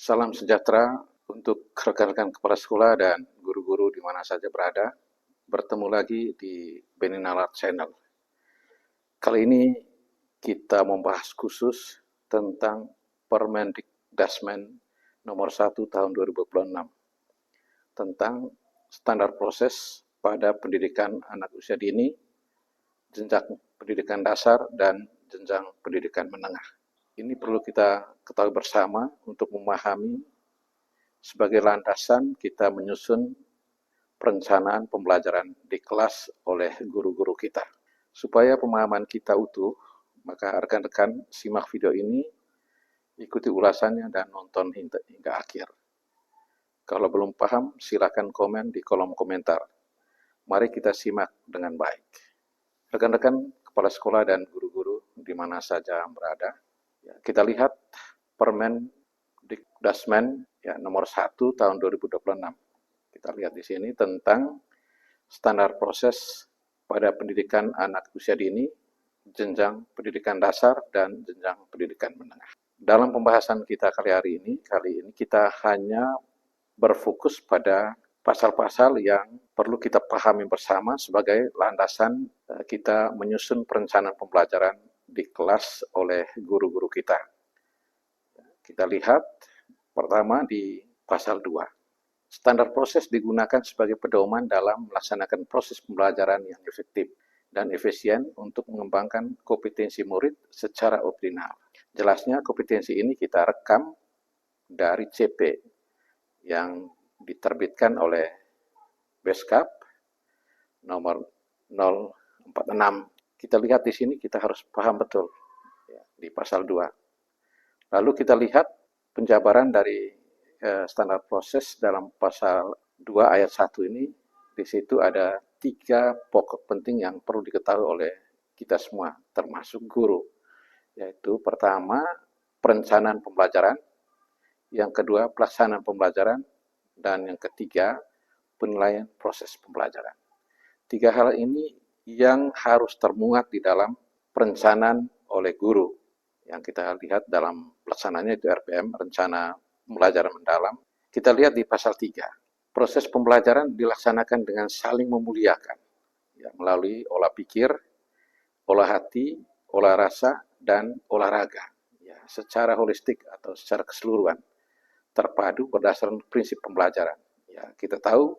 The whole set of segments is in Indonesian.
Salam sejahtera untuk rekan-rekan kepala sekolah dan guru-guru di mana saja berada. Bertemu lagi di Beninalar Channel. Kali ini kita membahas khusus tentang Permendikdasmen nomor 1 tahun 2026 tentang standar proses pada pendidikan anak usia dini, jenjang pendidikan dasar, dan jenjang pendidikan menengah. Ini perlu kita ketahui bersama untuk memahami sebagai landasan kita menyusun perencanaan pembelajaran di kelas oleh guru-guru kita. Supaya pemahaman kita utuh, maka rekan-rekan simak video ini, ikuti ulasannya dan nonton hingga akhir. Kalau belum paham, silakan komen di kolom komentar. Mari kita simak dengan baik. Rekan-rekan kepala sekolah dan guru-guru di mana saja berada, kita lihat Permendikdasmen nomor 1 tahun 2026. Kita lihat di sini tentang standar proses pada pendidikan anak usia dini, jenjang pendidikan dasar, dan jenjang pendidikan menengah. Dalam pembahasan kita kali ini kita hanya berfokus pada pasal-pasal yang perlu kita pahami bersama sebagai landasan kita menyusun perencanaan pembelajaran di kelas oleh guru-guru kita. Kita lihat pertama di pasal 2. Standar proses digunakan sebagai pedoman dalam melaksanakan proses pembelajaran yang efektif dan efisien untuk mengembangkan kompetensi murid secara optimal. Jelasnya kompetensi ini kita rekam dari CP yang diterbitkan oleh Beskap nomor 046. Kita lihat di sini, kita harus paham betul di pasal 2. Lalu kita lihat penjabaran dari standar proses dalam pasal 2 ayat 1 ini. Di situ ada 3 pokok penting yang perlu diketahui oleh kita semua, termasuk guru. Yaitu pertama, perencanaan pembelajaran. Yang kedua, pelaksanaan pembelajaran. Dan yang ketiga, penilaian proses pembelajaran. 3 hal ini yang harus termuat di dalam perencanaan oleh guru. Yang kita lihat dalam pelaksananya itu RPM, rencana pembelajaran mendalam. Kita lihat di pasal 3. Proses pembelajaran dilaksanakan dengan saling memuliakan, melalui olah pikir, olah hati, olah rasa, dan olahraga. Secara holistik atau secara keseluruhan, terpadu berdasarkan prinsip pembelajaran. Kita tahu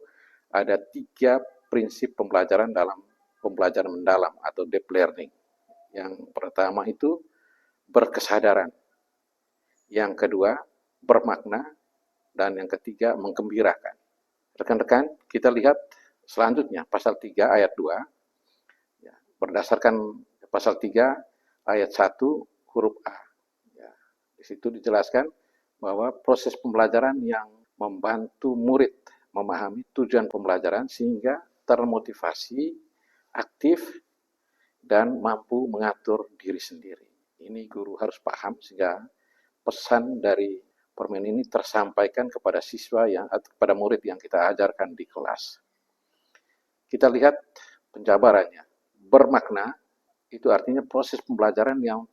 ada 3 prinsip pembelajaran dalam pembelajaran mendalam atau deep learning. Yang pertama itu berkesadaran, yang kedua bermakna, dan yang ketiga menggembirakan. Rekan-rekan, kita lihat selanjutnya pasal 3 ayat 2. Berdasarkan pasal 3 ayat 1 huruf A. Di situ dijelaskan bahwa proses pembelajaran yang membantu murid memahami tujuan pembelajaran sehingga termotivasi, aktif, dan mampu mengatur diri sendiri. Ini guru harus paham sehingga pesan dari permen ini tersampaikan kepada siswa atau kepada murid yang kita ajarkan di kelas. Kita lihat penjabarannya. Bermakna itu artinya proses pembelajaran yang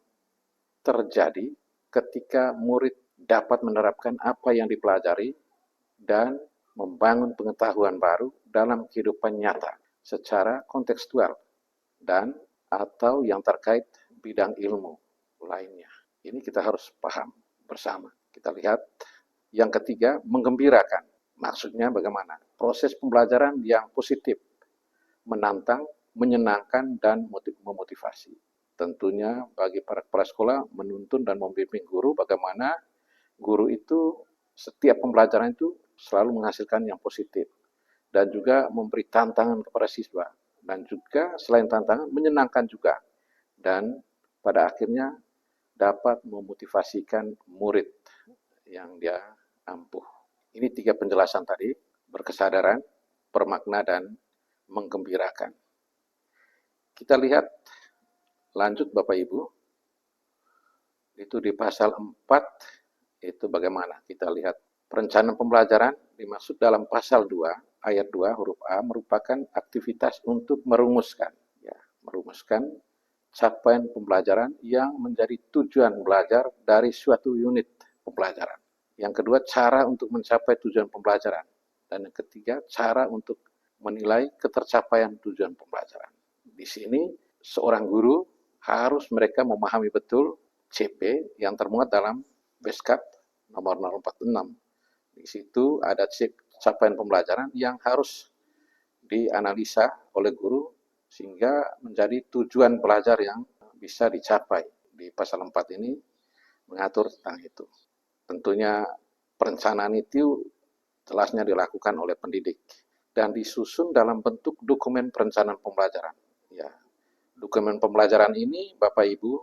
terjadi ketika murid dapat menerapkan apa yang dipelajari dan membangun pengetahuan baru dalam kehidupan nyata secara kontekstual dan atau yang terkait bidang ilmu lainnya. Ini kita harus paham bersama. Kita lihat yang ketiga, menggembirakan. Maksudnya bagaimana? Proses pembelajaran yang positif, menantang, menyenangkan, dan memotivasi. Tentunya bagi para kepala sekolah menuntun dan membimbing guru bagaimana guru itu setiap pembelajaran itu selalu menghasilkan yang positif dan juga memberi tantangan kepada siswa dan juga selain tantangan menyenangkan juga dan pada akhirnya dapat memotivasikan murid yang dia ampuh. Ini 3 penjelasan tadi, berkesadaran, bermakna, dan menggembirakan. Kita lihat lanjut Bapak Ibu, itu di pasal 4, itu bagaimana? Kita lihat perencanaan pembelajaran dimaksud dalam pasal 2, ayat 2 huruf A merupakan aktivitas untuk merumuskan capaian pembelajaran yang menjadi tujuan belajar dari suatu unit pembelajaran. Yang kedua, cara untuk mencapai tujuan pembelajaran. Dan yang ketiga, cara untuk menilai ketercapaian tujuan pembelajaran. Di sini, seorang guru harus mereka memahami betul CP yang termuat dalam Beskap nomor 046. Di situ ada capaian pembelajaran yang harus dianalisa oleh guru sehingga menjadi tujuan pelajar yang bisa dicapai. Di pasal 4 ini mengatur tentang itu. Tentunya perencanaan itu jelasnya dilakukan oleh pendidik dan disusun dalam bentuk dokumen perencanaan pembelajaran. Ya, dokumen pembelajaran ini Bapak Ibu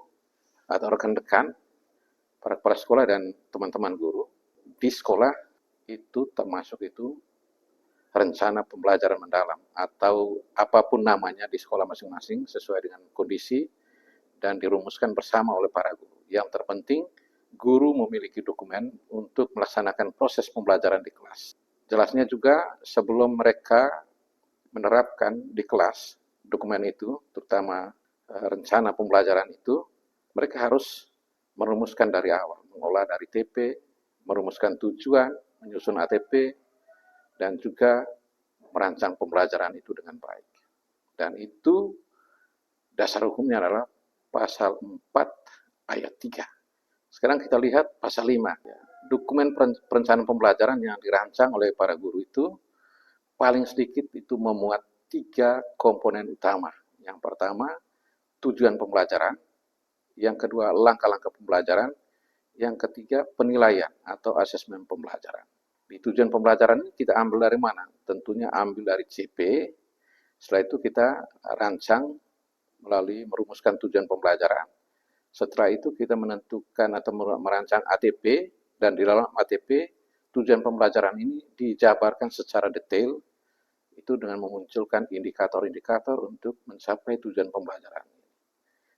atau rekan-rekan, para kepala sekolah dan teman-teman guru di sekolah itu termasuk itu rencana pembelajaran mendalam atau apapun namanya di sekolah masing-masing sesuai dengan kondisi dan dirumuskan bersama oleh para guru. Yang terpenting, guru memiliki dokumen untuk melaksanakan proses pembelajaran di kelas. Jelasnya juga sebelum mereka menerapkan di kelas dokumen itu, terutama rencana pembelajaran itu, mereka harus merumuskan dari awal, mengolah dari TP, merumuskan tujuan, menyusun ATP, dan juga merancang pembelajaran itu dengan baik. Dan itu dasar hukumnya adalah pasal 4 ayat 3. Sekarang kita lihat pasal 5. Dokumen perencanaan pembelajaran yang dirancang oleh para guru itu paling sedikit itu memuat 3 komponen utama. Yang pertama, tujuan pembelajaran. Yang kedua, langkah-langkah pembelajaran. Yang ketiga, penilaian atau asesmen pembelajaran. Di tujuan pembelajaran ini kita ambil dari mana? Tentunya ambil dari CP. Setelah itu kita rancang melalui merumuskan tujuan pembelajaran. Setelah itu kita menentukan atau merancang ATP, dan di dalam ATP tujuan pembelajaran ini dijabarkan secara detail itu dengan memunculkan indikator-indikator untuk mencapai tujuan pembelajaran.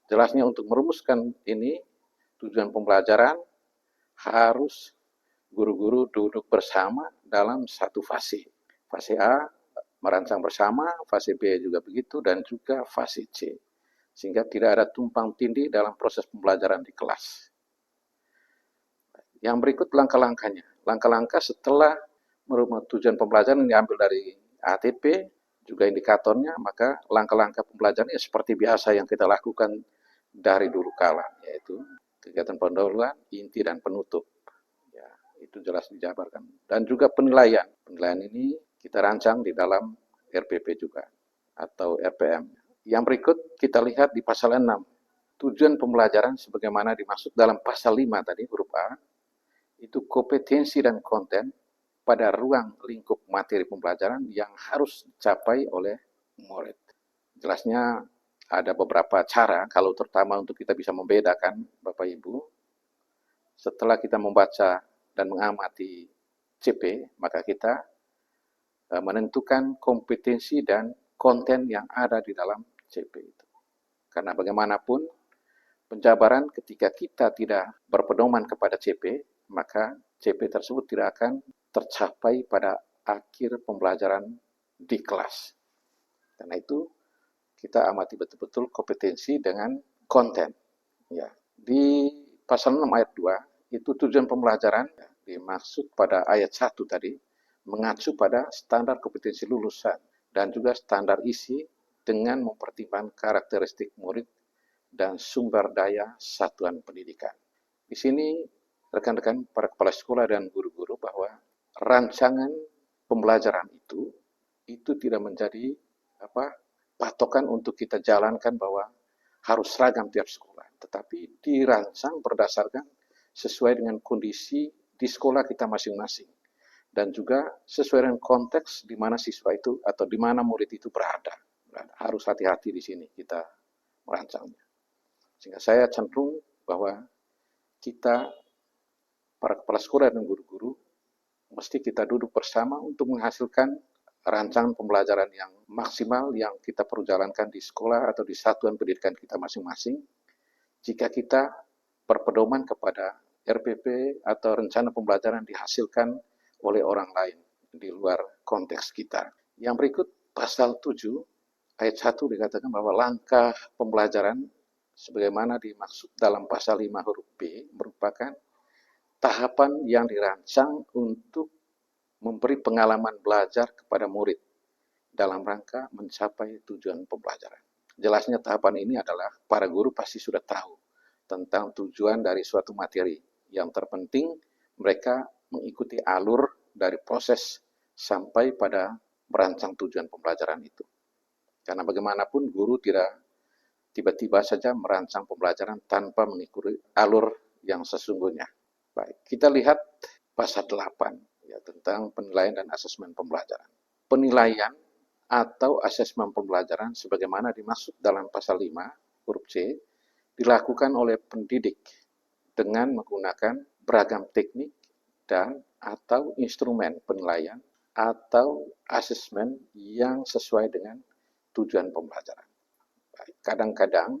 Jelasnya untuk merumuskan ini tujuan pembelajaran harus guru-guru duduk bersama dalam satu fase. Fase A merancang bersama, fase B juga begitu, dan juga fase C. Sehingga tidak ada tumpang tindih dalam proses pembelajaran di kelas. Yang berikut langkah-langkahnya. Langkah-langkah setelah tujuan pembelajaran yang diambil dari ATP, juga indikatornya, maka langkah-langkah pembelajaran seperti biasa yang kita lakukan dari dulu kala, yaitu kegiatan pendahuluan, inti, dan penutup. Ya, itu jelas dijabarkan. Dan juga penilaian. Penilaian ini kita rancang di dalam RPP juga, atau RPM. Yang berikut kita lihat di pasal 6. Tujuan pembelajaran sebagaimana dimaksud dalam pasal 5 tadi, huruf A, itu kompetensi dan konten pada ruang lingkup materi pembelajaran yang harus dicapai oleh murid. Jelasnya ada beberapa cara, kalau terutama untuk kita bisa membedakan, Bapak Ibu, setelah kita membaca dan mengamati CP, maka kita menentukan kompetensi dan konten yang ada di dalam CP itu. Karena bagaimanapun, penjabaran ketika kita tidak berpedoman kepada CP, maka CP tersebut tidak akan tercapai pada akhir pembelajaran di kelas. Karena itu, kita amati betul-betul kompetensi dengan konten. Ya, di pasal 6 ayat 2, itu tujuan pembelajaran dimaksud pada ayat 1 tadi, mengacu pada standar kompetensi lulusan dan juga standar isi dengan mempertimbangkan karakteristik murid dan sumber daya satuan pendidikan. Di sini rekan-rekan para kepala sekolah dan guru-guru bahwa rancangan pembelajaran itu tidak menjadi patokan untuk kita jalankan bahwa harus seragam tiap sekolah, tetapi dirancang berdasarkan sesuai dengan kondisi di sekolah kita masing-masing dan juga sesuai dengan konteks di mana siswa itu atau di mana murid itu berada. Harus hati-hati di sini kita merancangnya. Sehingga saya cenderung bahwa kita para kepala sekolah dan guru-guru mesti kita duduk bersama untuk menghasilkan rancangan pembelajaran yang maksimal yang kita perlu jalankan di sekolah atau di satuan pendidikan kita masing-masing. Jika kita berpedoman kepada RPP atau rencana pembelajaran dihasilkan oleh orang lain di luar konteks kita. Yang berikut pasal 7 ayat 1 dikatakan bahwa langkah pembelajaran sebagaimana dimaksud dalam pasal 5 huruf B merupakan tahapan yang dirancang untuk memberi pengalaman belajar kepada murid dalam rangka mencapai tujuan pembelajaran. Jelasnya tahapan ini adalah para guru pasti sudah tahu tentang tujuan dari suatu materi. Yang terpenting mereka mengikuti alur dari proses sampai pada merancang tujuan pembelajaran itu. Karena bagaimanapun guru tidak tiba-tiba saja merancang pembelajaran tanpa mengikuti alur yang sesungguhnya. Baik, kita lihat pasal 8 ya, tentang penilaian dan asesmen pembelajaran. Penilaian atau asesmen pembelajaran sebagaimana dimaksud dalam pasal 5 huruf C dilakukan oleh pendidik dengan menggunakan beragam teknik dan atau instrumen penilaian atau asesmen yang sesuai dengan tujuan pembelajaran. Kadang-kadang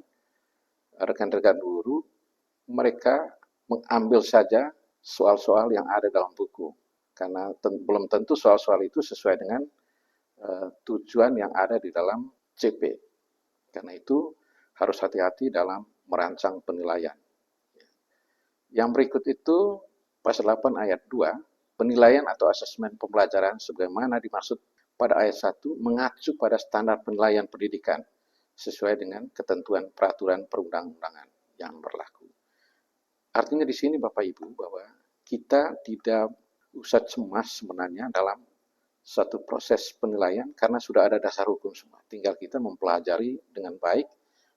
rekan-rekan guru mereka mengambil saja soal-soal yang ada dalam buku karena belum tentu soal-soal itu sesuai dengan tujuan yang ada di dalam CP. Karena itu harus hati-hati dalam merancang penilaian. Yang berikut itu pasal 8 ayat 2, penilaian atau asesmen pembelajaran sebagaimana dimaksud pada ayat 1 mengacu pada standar penilaian pendidikan sesuai dengan ketentuan peraturan perundang-undangan yang berlaku. Artinya di sini Bapak Ibu bahwa kita tidak usah cemas sebenarnya dalam satu proses penilaian karena sudah ada dasar hukum semua. Tinggal kita mempelajari dengan baik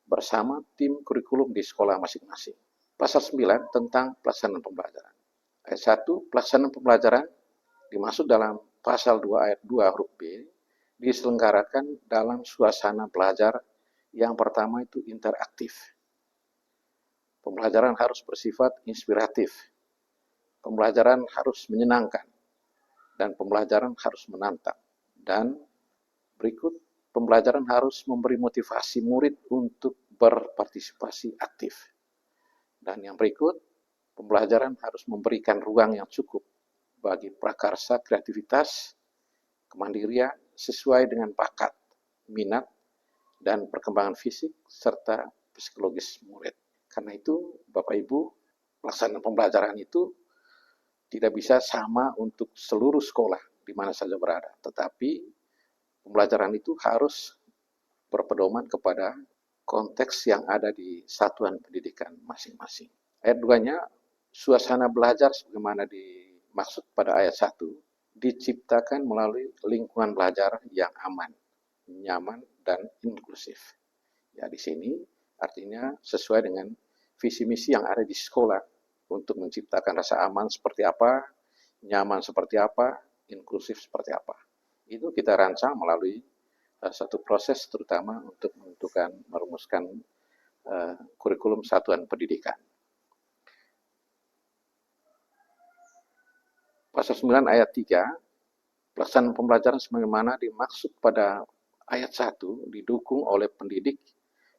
bersama tim kurikulum di sekolah masing-masing. Pasal 9 tentang pelaksanaan pembelajaran. Ayat 1, pelaksanaan pembelajaran dimaksud dalam pasal 2 ayat 2 huruf B diselenggarakan dalam suasana belajar yang pertama itu interaktif. Pembelajaran harus bersifat inspiratif. Pembelajaran harus menyenangkan. Dan pembelajaran harus menantang. Dan berikut, pembelajaran harus memberi motivasi murid untuk berpartisipasi aktif. Dan yang berikut, pembelajaran harus memberikan ruang yang cukup bagi prakarsa kreativitas, kemandirian sesuai dengan bakat, minat, dan perkembangan fisik serta psikologis murid. Karena itu, Bapak Ibu, pelaksanaan pembelajaran itu tidak bisa sama untuk seluruh sekolah di mana saja berada. Tetapi pembelajaran itu harus berpedoman kepada konteks yang ada di satuan pendidikan masing-masing. Ayat 2-nya, suasana belajar sebagaimana dimaksud pada ayat 1, diciptakan melalui lingkungan belajar yang aman, nyaman, dan inklusif. Ya, di sini artinya sesuai dengan visi misi yang ada di sekolah untuk menciptakan rasa aman seperti apa, nyaman seperti apa, inklusif seperti apa. Itu kita rancang melalui satu proses terutama untuk menentukan, merumuskan kurikulum satuan pendidikan. Pasal 9 ayat 3, pelaksanaan pembelajaran sebagaimana dimaksud pada ayat 1 didukung oleh pendidik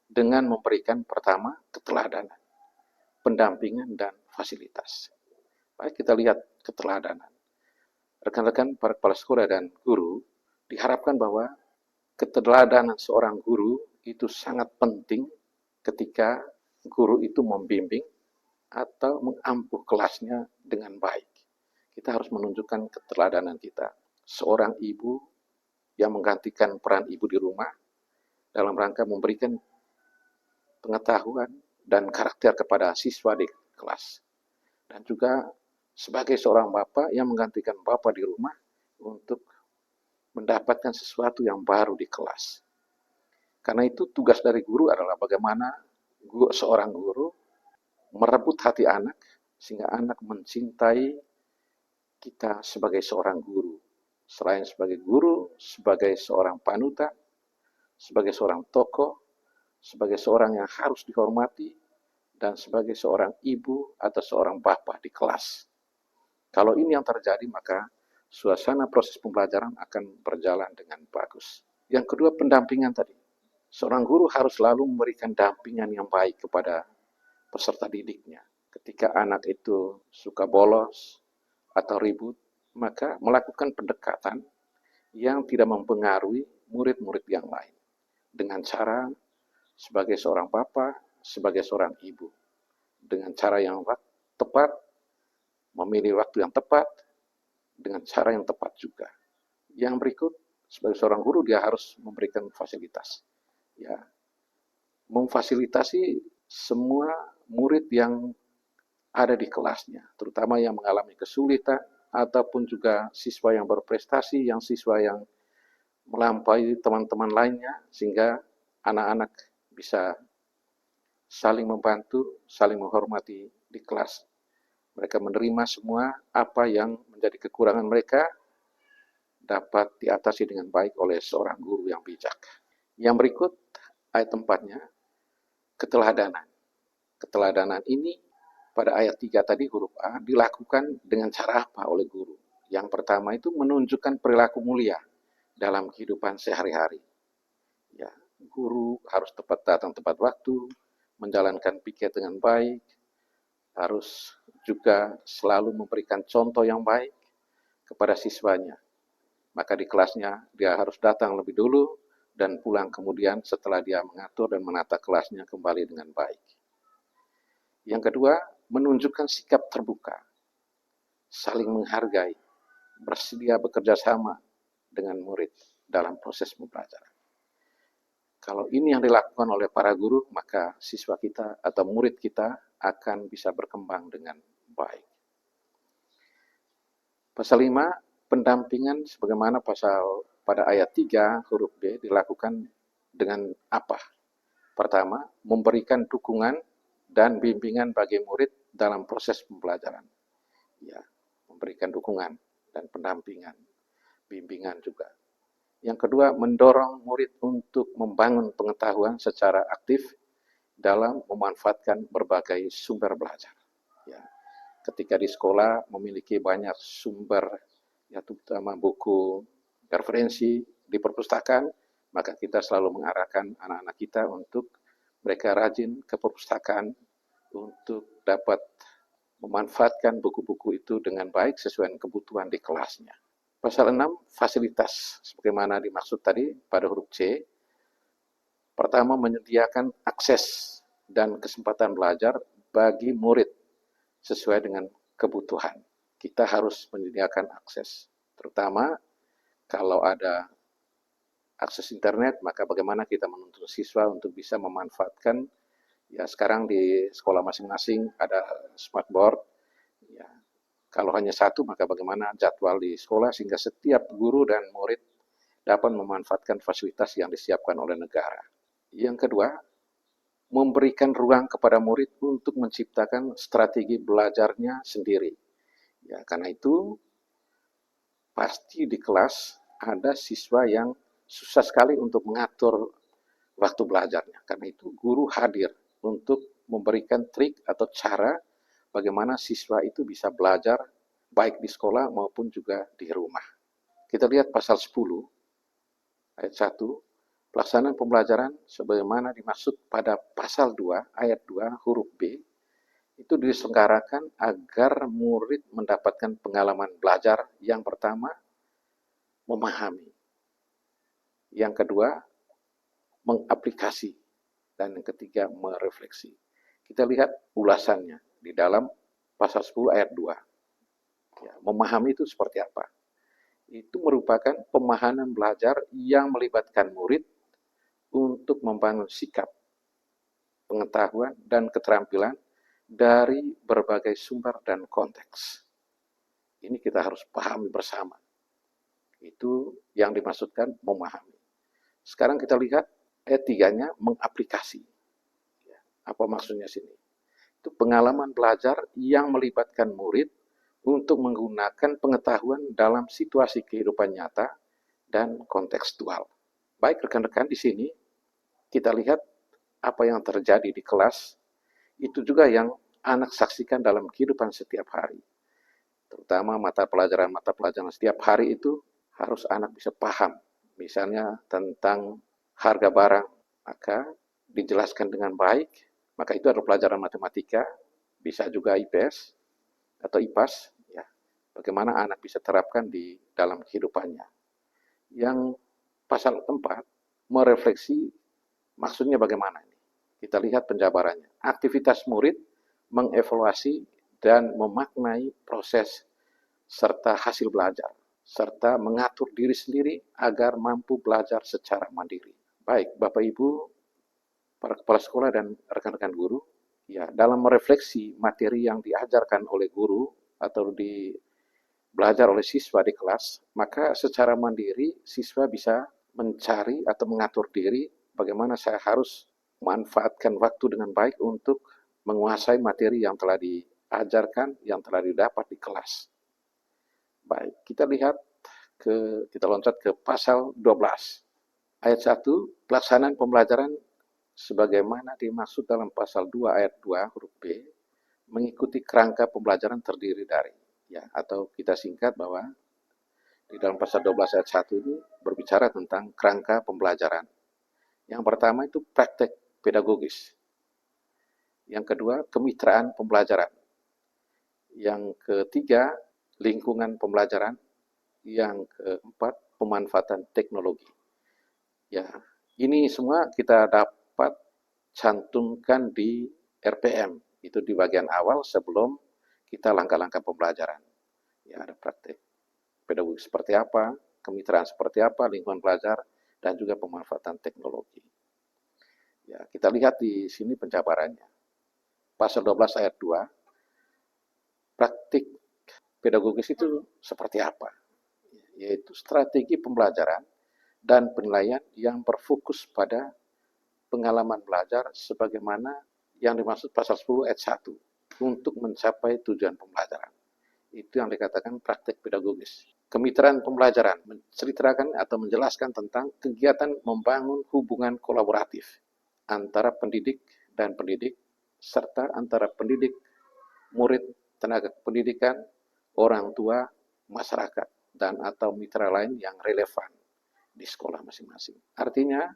dengan memberikan pertama keteladanan, pendampingan, dan fasilitas. Baik, kita lihat keteladanan. Rekan-rekan para kepala sekolah dan guru, diharapkan bahwa keteladanan seorang guru itu sangat penting ketika guru itu membimbing atau mengampuh kelasnya dengan baik. Kita harus menunjukkan keteladanan kita. Seorang ibu yang menggantikan peran ibu di rumah dalam rangka memberikan pengetahuan dan karakter kepada siswa di kelas. Dan juga sebagai seorang bapak yang menggantikan bapak di rumah untuk mendapatkan sesuatu yang baru di kelas. Karena itu tugas dari guru adalah bagaimana seorang guru merebut hati anak sehingga anak mencintai kita sebagai seorang guru. Selain sebagai guru, sebagai seorang panutan, sebagai seorang tokoh, sebagai seorang yang harus dihormati, dan sebagai seorang ibu atau seorang bapak di kelas. Kalau ini yang terjadi, maka suasana proses pembelajaran akan berjalan dengan bagus. Yang kedua, pendampingan tadi. Seorang guru harus selalu memberikan dampingan yang baik kepada peserta didiknya. Ketika anak itu suka bolos atau ribut, maka melakukan pendekatan yang tidak mempengaruhi murid-murid yang lain. Dengan cara sebagai seorang bapak, sebagai seorang ibu. Dengan cara yang tepat, memilih waktu yang tepat dengan cara yang tepat juga. Yang berikut, sebagai seorang guru dia harus memberikan fasilitas, ya, memfasilitasi semua murid yang ada di kelasnya, terutama yang mengalami kesulitan ataupun juga siswa yang berprestasi, yang siswa yang melampaui teman-teman lainnya, sehingga anak-anak bisa saling membantu, saling menghormati di kelas. Mereka menerima semua apa yang menjadi kekurangan mereka dapat diatasi dengan baik oleh seorang guru yang bijak. Yang berikut ayat 4-nya, keteladanan. Keteladanan ini pada ayat 3 tadi huruf A dilakukan dengan cara apa oleh guru? Yang pertama itu menunjukkan perilaku mulia dalam kehidupan sehari-hari. Ya, guru harus tepat datang tepat waktu, menjalankan piket dengan baik, harus juga selalu memberikan contoh yang baik kepada siswanya. Maka di kelasnya dia harus datang lebih dulu dan pulang kemudian setelah dia mengatur dan menata kelasnya kembali dengan baik. Yang kedua, menunjukkan sikap terbuka, saling menghargai, bersedia bekerja sama dengan murid dalam proses pembelajaran. Kalau ini yang dilakukan oleh para guru, maka siswa kita atau murid kita akan bisa berkembang dengan baik. Pasal 5, pendampingan sebagaimana pasal pada ayat 3 huruf B dilakukan dengan apa? Pertama, memberikan dukungan dan bimbingan bagi murid dalam proses pembelajaran. Ya, memberikan dukungan dan pendampingan, bimbingan juga. Yang kedua, mendorong murid untuk membangun pengetahuan secara aktif dalam memanfaatkan berbagai sumber belajar. Ya, ketika di sekolah memiliki banyak sumber, ya, terutama buku, referensi di perpustakaan, maka kita selalu mengarahkan anak-anak kita untuk mereka rajin ke perpustakaan untuk dapat memanfaatkan buku-buku itu dengan baik sesuai dengan kebutuhan di kelasnya. Pasal 6, fasilitas. Sebagaimana dimaksud tadi pada huruf C, pertama menyediakan akses dan kesempatan belajar bagi murid sesuai dengan kebutuhan. Kita harus menyediakan akses. Terutama kalau ada akses internet, maka bagaimana kita menuntun siswa untuk bisa memanfaatkan, ya sekarang di sekolah masing-masing ada smartboard, ya. Kalau hanya satu, maka bagaimana jadwal di sekolah sehingga setiap guru dan murid dapat memanfaatkan fasilitas yang disiapkan oleh negara. Yang kedua, memberikan ruang kepada murid untuk menciptakan strategi belajarnya sendiri. Ya, karena itu pasti di kelas ada siswa yang susah sekali untuk mengatur waktu belajarnya. Karena itu guru hadir untuk memberikan trik atau cara bagaimana siswa itu bisa belajar baik di sekolah maupun juga di rumah. Kita lihat pasal 10 ayat 1, pelaksanaan pembelajaran sebagaimana dimaksud pada pasal 2 ayat 2 huruf B itu diselenggarakan agar murid mendapatkan pengalaman belajar yang pertama memahami, yang kedua mengaplikasi, dan yang ketiga merefleksi. Kita lihat ulasannya di dalam pasal 10 ayat 2. Ya, memahami itu seperti apa? Itu merupakan pemahaman belajar yang melibatkan murid untuk membangun sikap, pengetahuan, dan keterampilan dari berbagai sumber dan konteks. Ini kita harus pahami bersama. Itu yang dimaksudkan memahami. Sekarang kita lihat ayat 3-nya mengaplikasi. Apa maksudnya sini? Itu pengalaman belajar yang melibatkan murid untuk menggunakan pengetahuan dalam situasi kehidupan nyata dan kontekstual. Baik rekan-rekan, di sini kita lihat apa yang terjadi di kelas, itu juga yang anak saksikan dalam kehidupan setiap hari. Terutama mata pelajaran setiap hari itu harus anak bisa paham. Misalnya tentang harga barang, maka dijelaskan dengan baik, maka itu adalah pelajaran matematika, bisa juga IPS atau IPAS, ya. Bagaimana anak bisa terapkan di dalam kehidupannya. Yang pasal 4, merefleksi, maksudnya bagaimana ini? Kita lihat penjabarannya. Aktivitas murid mengevaluasi dan memaknai proses serta hasil belajar, serta mengatur diri sendiri agar mampu belajar secara mandiri. Baik, Bapak Ibu, para kepala sekolah dan rekan-rekan guru, ya, dalam merefleksi materi yang diajarkan oleh guru atau belajar oleh siswa di kelas, maka secara mandiri siswa bisa mencari atau mengatur diri bagaimana saya harus memanfaatkan waktu dengan baik untuk menguasai materi yang telah diajarkan, yang telah didapat di kelas. Baik, kita loncat ke pasal 12. Ayat 1, pelaksanaan pembelajaran sebagaimana dimaksud dalam pasal 2 ayat 2 huruf B, mengikuti kerangka pembelajaran terdiri dari, ya, atau kita singkat bahwa di dalam pasal 12 ayat 1 ini berbicara tentang kerangka pembelajaran. Yang pertama itu praktek pedagogis. Yang kedua, kemitraan pembelajaran. Yang ketiga, lingkungan pembelajaran. Yang keempat, pemanfaatan teknologi. Ya, ini semua kita dapat cantumkan di RPM, itu di bagian awal sebelum kita langkah-langkah pembelajaran. Ya, ada praktek pedagogi seperti apa, kemitraan seperti apa, lingkungan belajar, dan juga pemanfaatan teknologi. Ya, kita lihat di sini penjabarannya. Pasal 12 ayat 2, praktik pedagogis itu seperti apa? Yaitu strategi pembelajaran dan penilaian yang berfokus pada pengalaman belajar sebagaimana yang dimaksud pasal 10 ayat 1 untuk mencapai tujuan pembelajaran. Itu yang dikatakan praktik pedagogis. Kemitraan pembelajaran menceritakan atau menjelaskan tentang kegiatan membangun hubungan kolaboratif antara pendidik dan pendidik, serta antara pendidik, murid, tenaga pendidikan, orang tua, masyarakat, dan atau mitra lain yang relevan di sekolah masing-masing. Artinya,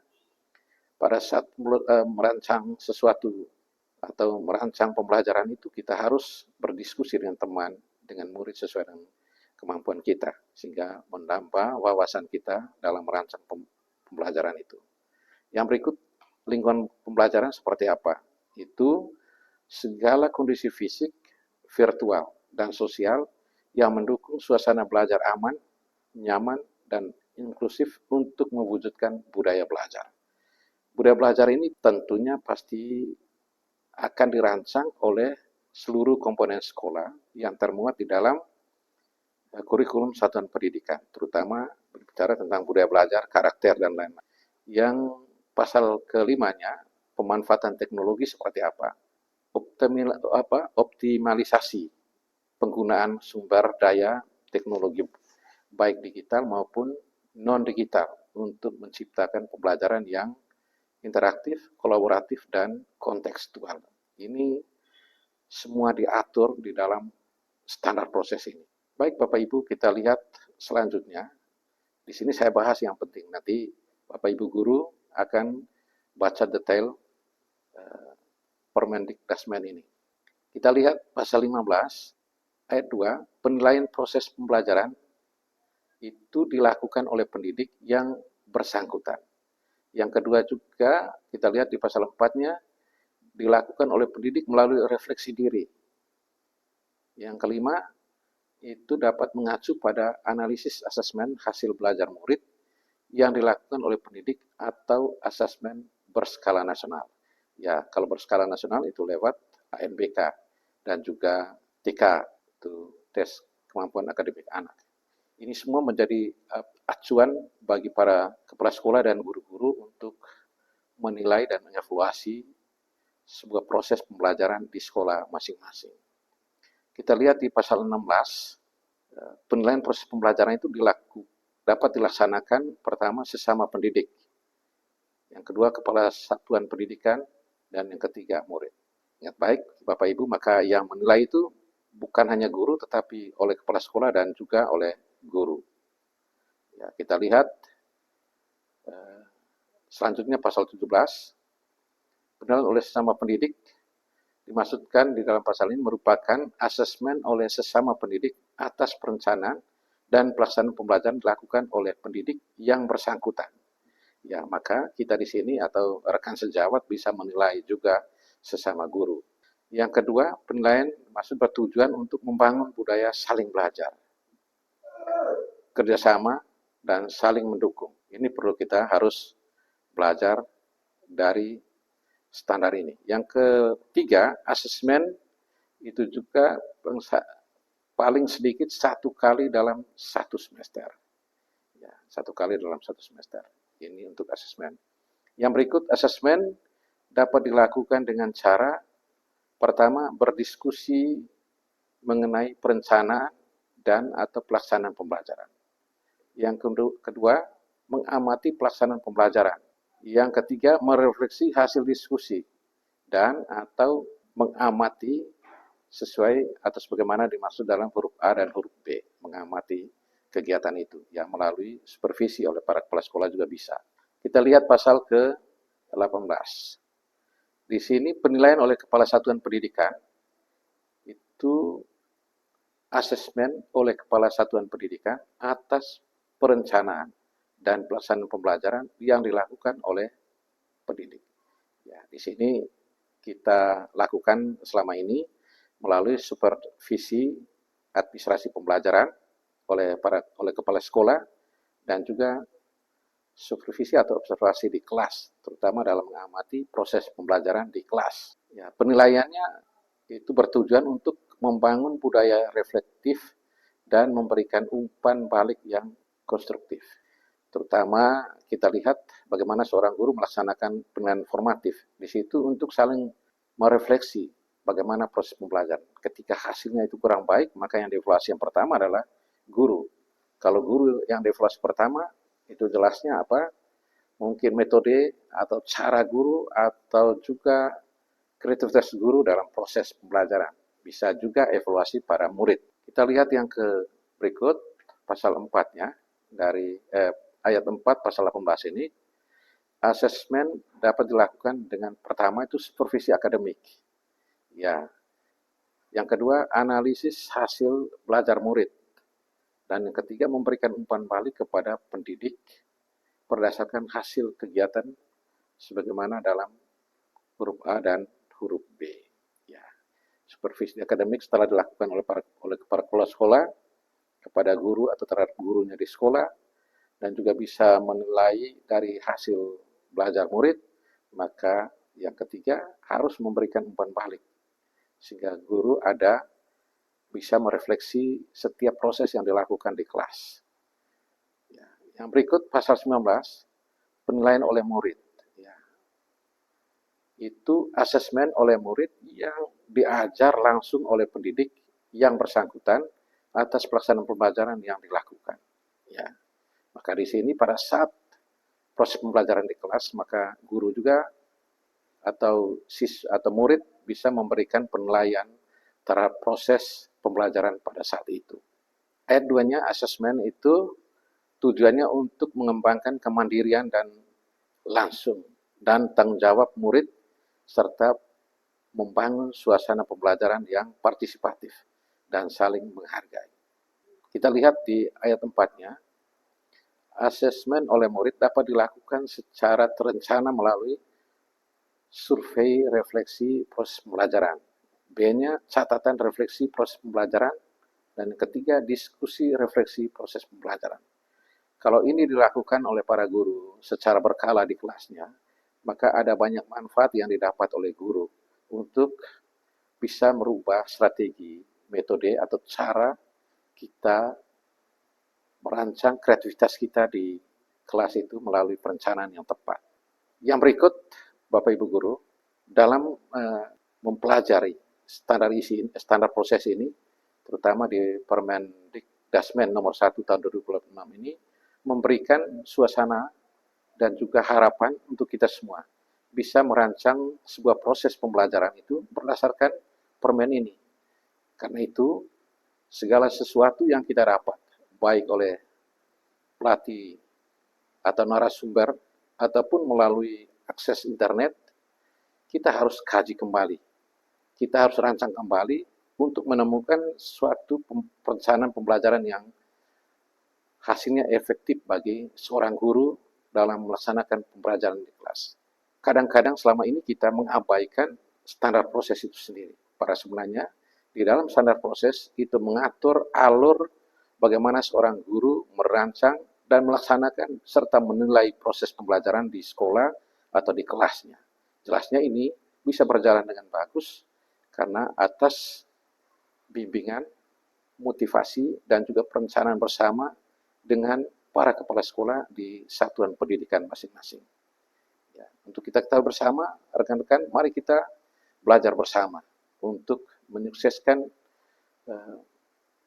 pada saat merancang sesuatu atau merancang pembelajaran itu, kita harus berdiskusi dengan teman, dengan murid sesuai dengan kemampuan kita, sehingga menambah wawasan kita dalam merancang pembelajaran itu. Yang berikut, lingkungan pembelajaran seperti apa? Itu segala kondisi fisik, virtual, dan sosial yang mendukung suasana belajar aman, nyaman, dan inklusif untuk mewujudkan budaya belajar. Budaya belajar ini tentunya pasti akan dirancang oleh seluruh komponen sekolah yang termuat di dalam kurikulum satuan pendidikan, terutama berbicara tentang budaya belajar, karakter, dan lain-lain. Yang pasal kelimanya, pemanfaatan teknologi seperti apa? Optimalisasi penggunaan sumber daya teknologi, baik digital maupun non-digital, untuk menciptakan pembelajaran yang interaktif, kolaboratif, dan kontekstual. Ini semua diatur di dalam standar proses ini. Baik Bapak Ibu, kita lihat selanjutnya. Di sini saya bahas yang penting. Nanti Bapak Ibu guru akan baca detail Permendikdasmen ini. Kita lihat pasal 15 ayat 2, penilaian proses pembelajaran itu dilakukan oleh pendidik yang bersangkutan. Yang kedua juga kita lihat di pasal 4-nya, dilakukan oleh pendidik melalui refleksi diri. Yang kelima, itu dapat mengacu pada analisis asesmen hasil belajar murid yang dilakukan oleh pendidik atau asesmen berskala nasional. Ya, kalau berskala nasional itu lewat ANBK dan juga TK, itu tes kemampuan akademik anak. Ini semua menjadi acuan bagi para kepala sekolah dan guru-guru untuk menilai dan mengevaluasi sebuah proses pembelajaran di sekolah masing-masing. Kita lihat di pasal 16, penilaian proses pembelajaran itu dapat dilaksanakan pertama sesama pendidik, yang kedua kepala satuan pendidikan, dan yang ketiga murid. Ingat baik Bapak Ibu, maka yang menilai itu bukan hanya guru tetapi oleh kepala sekolah dan juga oleh guru. Ya, kita lihat selanjutnya pasal 17, penilaian oleh sesama pendidik dimaksudkan di dalam pasal ini merupakan asesmen oleh sesama pendidik atas perencanaan dan pelaksanaan pembelajaran dilakukan oleh pendidik yang bersangkutan. Ya, maka kita di sini atau rekan sejawat bisa menilai juga sesama guru. Yang kedua, penilaian maksud bertujuan untuk membangun budaya saling belajar, kerjasama, dan saling mendukung. Ini perlu kita harus belajar dari standar ini. Yang ketiga, asesmen itu juga paling sedikit 1 kali dalam 1 semester. Ya, 1 kali dalam 1 semester. Ini untuk asesmen. Yang berikut, asesmen dapat dilakukan dengan cara pertama, berdiskusi mengenai perencanaan dan atau pelaksanaan pembelajaran. Yang kedua, mengamati pelaksanaan pembelajaran. Yang ketiga, merefleksi hasil diskusi dan atau mengamati sesuai atau sebagaimana dimaksud dalam huruf A dan huruf B, mengamati kegiatan itu yang melalui supervisi oleh para kepala sekolah juga bisa. Kita lihat pasal ke-18. Di sini penilaian oleh kepala satuan pendidikan itu asesmen oleh kepala satuan pendidikan atas perencanaan dan pelaksanaan pembelajaran yang dilakukan oleh pendidik. Ya, di sini kita lakukan selama ini melalui supervisi administrasi pembelajaran oleh kepala sekolah dan juga supervisi atau observasi di kelas, terutama dalam mengamati proses pembelajaran di kelas. Ya, penilaiannya itu bertujuan untuk membangun budaya reflektif dan memberikan umpan balik yang konstruktif. Terutama kita lihat bagaimana seorang guru melaksanakan penilaian formatif. Di situ untuk saling merefleksi bagaimana proses pembelajaran. Ketika hasilnya itu kurang baik, maka yang dievaluasi yang pertama adalah guru. Kalau guru yang dievaluasi pertama, itu jelasnya apa? Mungkin metode atau cara guru atau juga kreativitas guru dalam proses pembelajaran. Bisa juga evaluasi para murid. Kita lihat yang berikut, pasal 4-nya, dari ayat 4 pasal 18 ini, asesmen dapat dilakukan dengan pertama itu supervisi akademik. Ya. Yang kedua, analisis hasil belajar murid. Dan yang ketiga, memberikan umpan balik kepada pendidik berdasarkan hasil kegiatan sebagaimana dalam huruf A dan huruf B. Ya. Supervisi akademik setelah dilakukan oleh para kepala sekolah kepada guru atau terhadap gurunya di sekolah dan juga bisa menilai dari hasil belajar murid, maka yang ketiga harus memberikan umpan balik sehingga guru bisa merefleksi setiap proses yang dilakukan di kelas. Ya. Yang berikut pasal 19, penilaian oleh murid. Ya. Itu asesmen oleh murid yang diajar langsung oleh pendidik yang bersangkutan atas pelaksanaan pembelajaran yang dilakukan. Ya. Maka di sini pada saat proses pembelajaran di kelas, maka guru juga atau murid bisa memberikan penilaian terhadap proses pembelajaran pada saat itu. Ayat 2-nya, asesmen itu tujuannya untuk mengembangkan kemandirian dan langsung dan tanggung jawab murid serta membangun suasana pembelajaran yang partisipatif dan saling menghargai. Kita lihat di ayat 4-nya, asesmen oleh murid dapat dilakukan secara terencana melalui survei refleksi proses pembelajaran. B-nya catatan refleksi proses pembelajaran, dan ketiga diskusi refleksi proses pembelajaran. Kalau ini dilakukan oleh para guru secara berkala di kelasnya, maka ada banyak manfaat yang didapat oleh guru untuk bisa merubah strategi, metode atau cara kita merancang kreativitas kita di kelas itu melalui perencanaan yang tepat. Yang berikut, Bapak Ibu Guru, dalam mempelajari standar proses ini, terutama di Permendikdasmen nomor 1 tahun 2026 ini, memberikan suasana dan juga harapan untuk kita semua bisa merancang sebuah proses pembelajaran itu berdasarkan permen ini. Karena itu, segala sesuatu yang kita dapat, baik oleh pelatih atau narasumber, ataupun melalui akses internet, kita harus kaji kembali. Kita harus rancang kembali untuk menemukan suatu perencanaan pembelajaran yang hasilnya efektif bagi seorang guru dalam melaksanakan pembelajaran di kelas. Kadang-kadang selama ini kita mengabaikan standar proses itu sendiri. Pada sebenarnya di dalam standar proses itu mengatur alur bagaimana seorang guru merancang dan melaksanakan serta menilai proses pembelajaran di sekolah atau di kelasnya. Jelasnya ini bisa berjalan dengan bagus karena atas bimbingan, motivasi, dan juga perencanaan bersama dengan para kepala sekolah di satuan pendidikan masing-masing. Ya, untuk kita ketahui bersama, rekan-rekan, mari kita belajar bersama untuk menyukseskan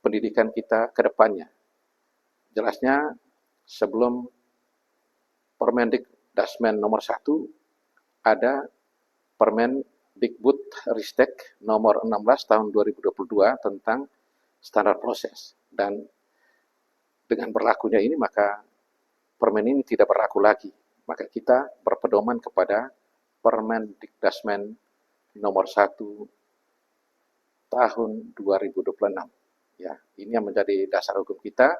pendidikan kita ke depannya. Jelasnya sebelum Permendikdasmen nomor 1 ada Permendikbudristek nomor 16 tahun 2022 tentang standar proses, dan dengan berlakunya ini maka permen ini tidak berlaku lagi, maka kita berpedoman kepada Permendikdasmen nomor 1 tahun 2026. Ya, ini yang menjadi dasar hukum kita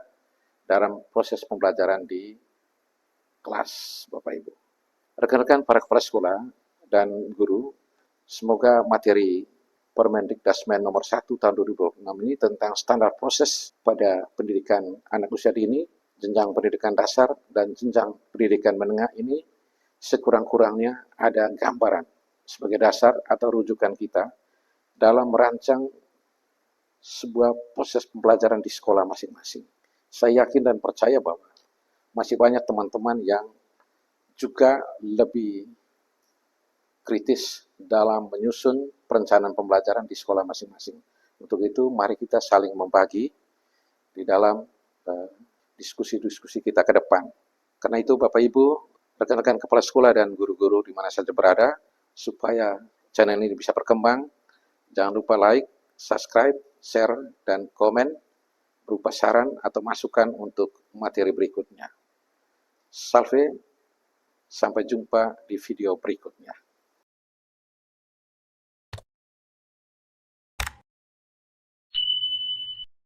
dalam proses pembelajaran di kelas, Bapak Ibu. Rekan-rekan para kepala sekolah dan guru, semoga materi Permendikdasmen nomor 1 tahun 2026 ini tentang standar proses pada pendidikan anak usia dini, jenjang pendidikan dasar, dan jenjang pendidikan menengah ini sekurang-kurangnya ada gambaran sebagai dasar atau rujukan kita dalam merancang sebuah proses pembelajaran di sekolah masing-masing. Saya yakin dan percaya bahwa masih banyak teman-teman yang juga lebih kritis dalam menyusun perencanaan pembelajaran di sekolah masing-masing. Untuk itu, mari kita saling membagi di dalam diskusi-diskusi kita ke depan. Karena itu, Bapak Ibu, rekan-rekan kepala sekolah dan guru-guru di mana saja berada, supaya channel ini bisa berkembang, jangan lupa like, subscribe, share, dan komen berupa saran atau masukan untuk materi berikutnya. Salve, sampai jumpa di video berikutnya.